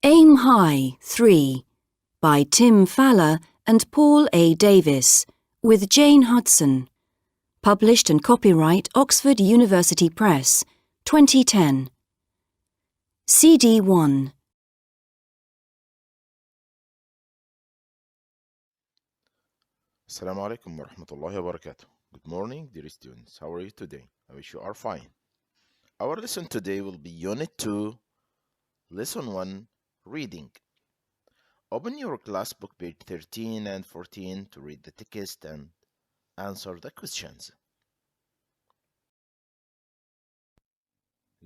Aim High 3 by Tim Faller and Paul A. Davis with Jane Hudson. Published and copyright Oxford University Press, 2010. CD 1. Assalamu alaikum wa rahmatullahi wa barakatuh. Good morning, dear students. How are you today? I wish you are fine. Our lesson today will be Unit 2, Lesson 1, Reading. Open your class book page 13 and 14 to read the text and answer the questions.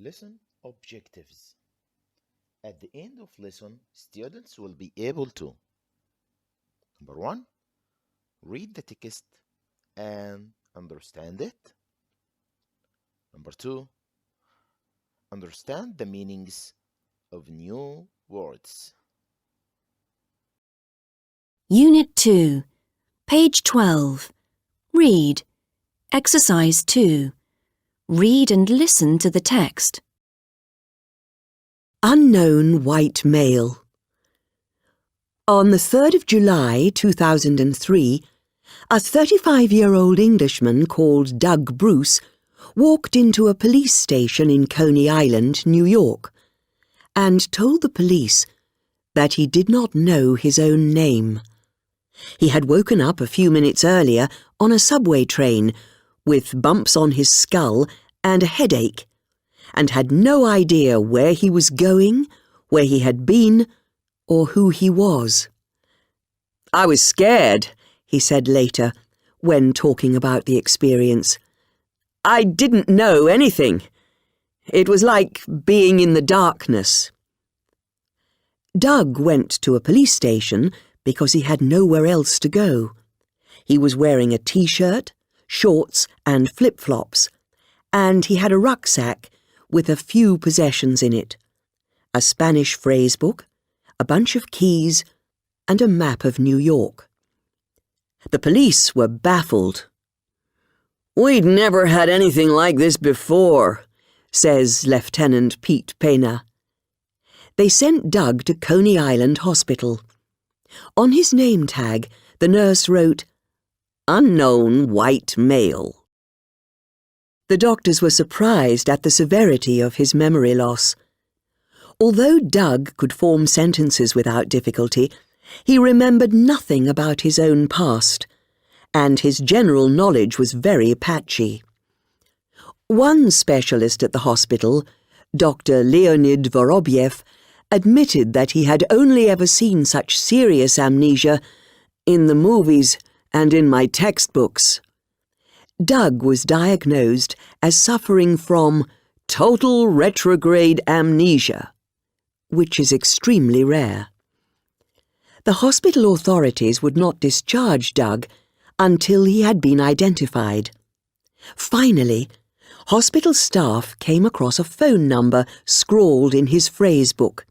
Lesson objectives. At the end of lesson, students will be able to: Number 1, read the text and understand it. Number 2, understand the meanings of new words. Unit 2, page 12. Read. Exercise 2. Read and listen to the text. Unknown white male. On the 3rd of July 2003, a 35-year-old Englishman called Doug Bruce walked into a police station in Coney Island, New York, and told the police that he did not know his own name. He had woken up a few minutes earlier on a subway train with bumps on his skull and a headache, and had no idea where he was going, where he had been, or who he was. "I was scared," he said later, when talking about the experience. "I didn't know anything. It was like being in the darkness." Doug went to a police station because he had nowhere else to go. He was wearing a t-shirt, shorts and flip-flops, and he had a rucksack with a few possessions in it: a Spanish phrase book, a bunch of keys, and a map of New York. The police were baffled. "We'd never had anything like this before," says Lieutenant Pete Pena. They sent Doug to Coney Island Hospital. On his name tag, the nurse wrote, "Unknown white male." The doctors were surprised at the severity of his memory loss. Although Doug could form sentences without difficulty, he remembered nothing about his own past, and his general knowledge was very patchy. One specialist at the hospital, Dr. Leonid Vorobyev, admitted that he had only ever seen such serious amnesia in the movies and in my textbooks. Doug was diagnosed as suffering from total retrograde amnesia, which is extremely rare. The hospital authorities would not discharge Doug until he had been identified. Finally, hospital staff came across a phone number scrawled in his phrase book.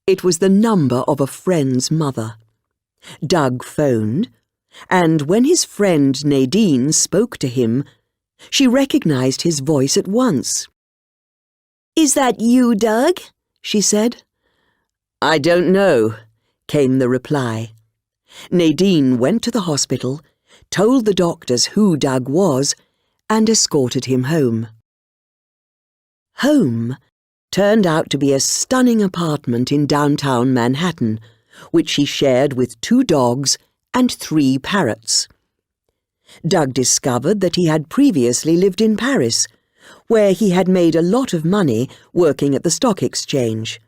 It was the number of a friend's mother. Doug phoned, and when his friend Nadine spoke to him, she recognized his voice at once. "Is that you, Doug?" she said. "I don't know," came the reply. Nadine went to the hospital, told the doctors who Doug was, and escorted him home. Home turned out to be a stunning apartment in downtown Manhattan, which he shared with 2 dogs and 3 parrots. Doug discovered that he had previously lived in Paris, where he had made a lot of money working at the stock exchange.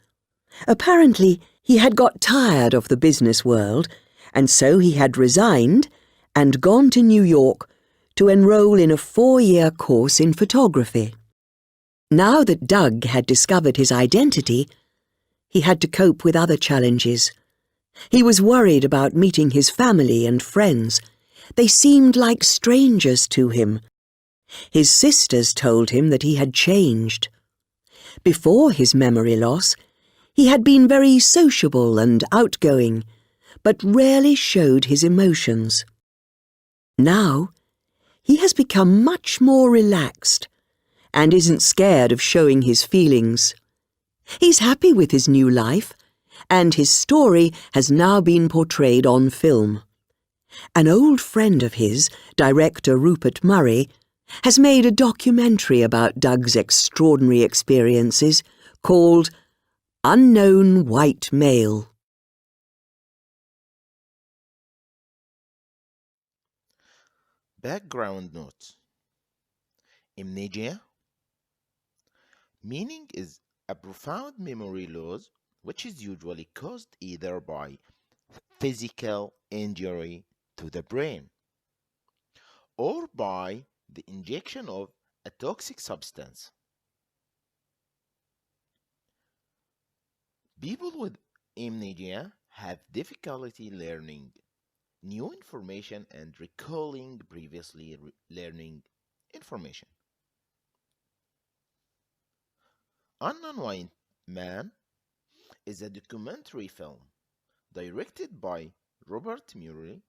Apparently, he had got tired of the business world, and so he had resigned and gone to New York to enroll in a 4-year course in photography. Now that Doug had discovered his identity, he had to cope with other challenges. He was worried about meeting his family and friends. They seemed like strangers to him. His sisters told him that he had changed. Before his memory loss, he had been very sociable and outgoing, but rarely showed his emotions. Now, he has become much more relaxed and isn't scared of showing his feelings. He's happy with his new life and his story has now been portrayed on film. An old friend of his, director Rupert Murray, has made a documentary about Doug's extraordinary experiences called Unknown White Male. Background notes. Amnesia. Meaning is a profound memory loss which is usually caused either by physical injury to the brain or by the injection of a toxic substance. People with amnesia have difficulty learning new information and recalling previously learning information. Unknown White Man is a documentary film directed by Robert Murray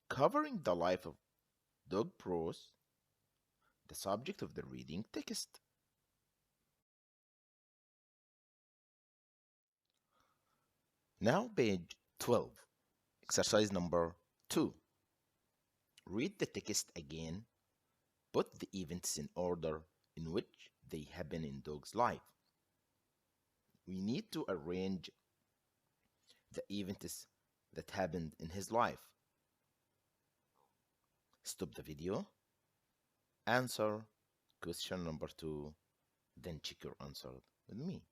covering the life of Doug Prose, the subject of the reading text. Now, page 12, exercise number 2. Read the text again. Put the events in order in which they happen in Doug's life. We need to arrange the events that happened in his life. Stop the video. Answer question number 2. Then check your answer with me.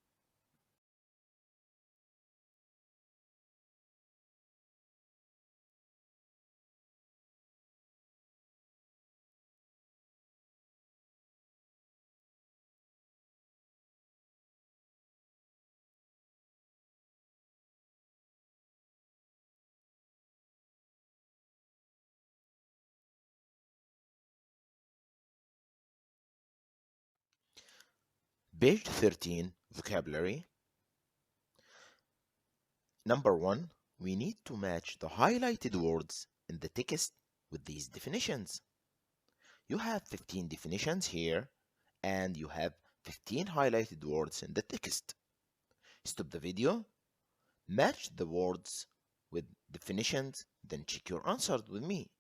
Page 13, vocabulary. Number 1, we need to match the highlighted words in the text with these definitions. You have 15 definitions here, and you have 15 highlighted words in the text. Stop the video, match the words with definitions, then check your answers with me.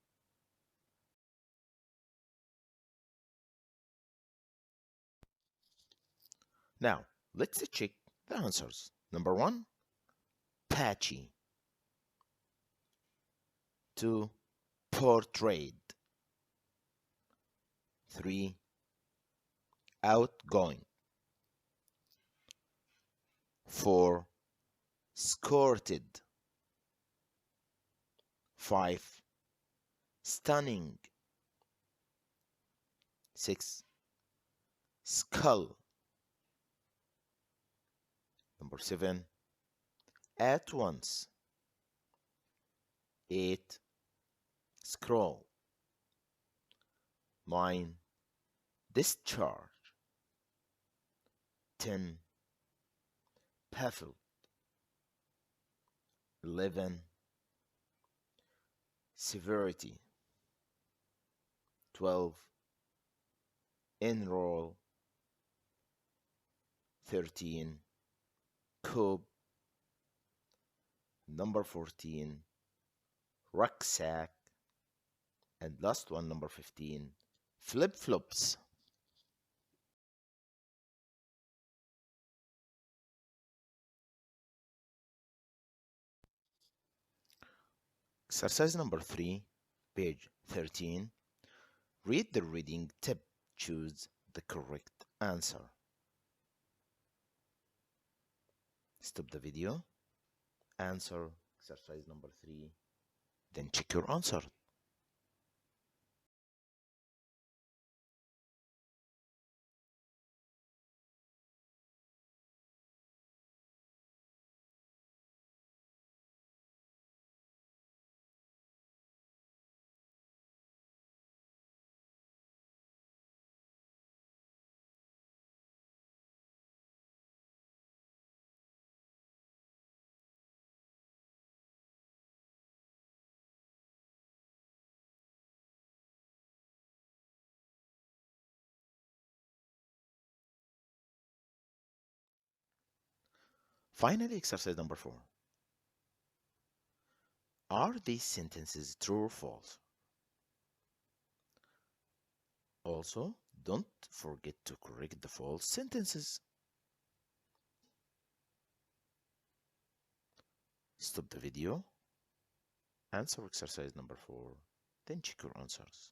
Now, let's check the answers. Number 1, patchy. 2, portrayed. 3, outgoing. 4, escorted. 5, stunning. 6, skull. Number 7, at once. 8, scroll. 9, discharge. 10, baffled. 11, severity. 12, enroll. 13, cope. Number 14, rucksack. And last one, number 15, flip-flops. Exercise number 3, page 13. Read the reading tip. Choose the correct answer. Stop the video. Answer exercise number 3. Then check your answer. Finally, exercise number 4. Are these sentences true or false? Also, don't forget to correct the false sentences. Stop the video, answer exercise number 4, then check your answers.